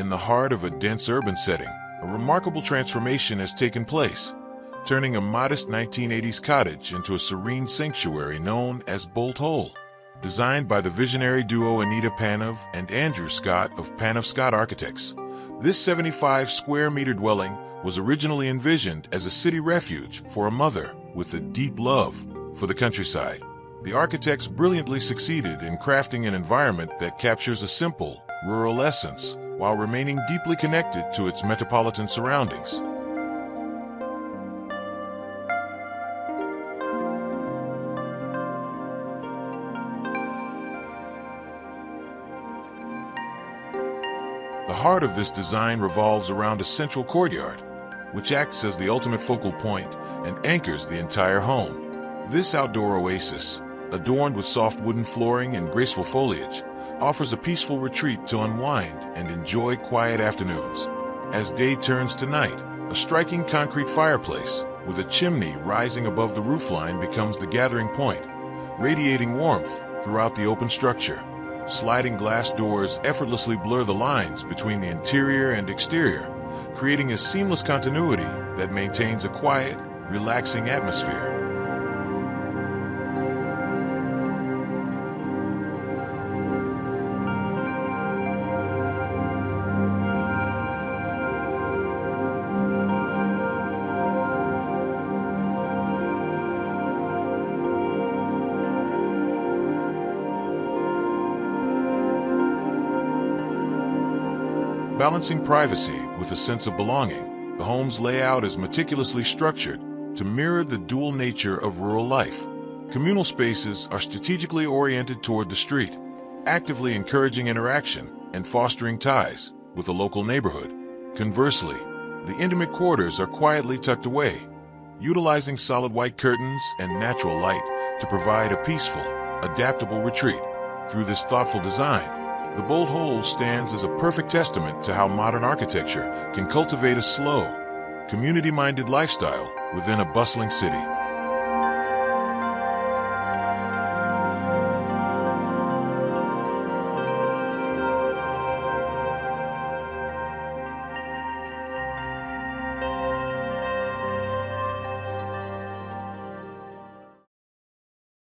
in the heart of a dense urban setting, a remarkable transformation has taken place, turning a modest 1980s cottage into a serene sanctuary known as Bolt Hole. Designed by the visionary duo Anita Panov and Andrew Scott of Panov Scott Architects, this 75-square-meter dwelling was originally envisioned as a city refuge for a mother with a deep love for the countryside. The architects brilliantly succeeded in crafting an environment that captures a simple, rural essence while remaining deeply connected to its metropolitan surroundings. The heart of this design revolves around a central courtyard, which acts as the ultimate focal point and anchors the entire home. This outdoor oasis, adorned with soft wooden flooring and graceful foliage, offers a peaceful retreat to unwind and enjoy quiet afternoons. As day turns to night, a striking concrete fireplace with a chimney rising above the roofline becomes the gathering point, radiating warmth throughout the open structure. Sliding glass doors effortlessly blur the lines between the interior and exterior, creating a seamless continuity that maintains a quiet, relaxing atmosphere. Balancing privacy with a sense of belonging, the home's layout is meticulously structured to mirror the dual nature of rural life. Communal spaces are strategically oriented toward the street, actively encouraging interaction and fostering ties with the local neighborhood. Conversely, the intimate quarters are quietly tucked away, utilizing solid white curtains and natural light to provide a peaceful, adaptable retreat. Through this thoughtful design, the Bolt Hole stands as a perfect testament to how modern architecture can cultivate a slow, community-minded lifestyle within a bustling city.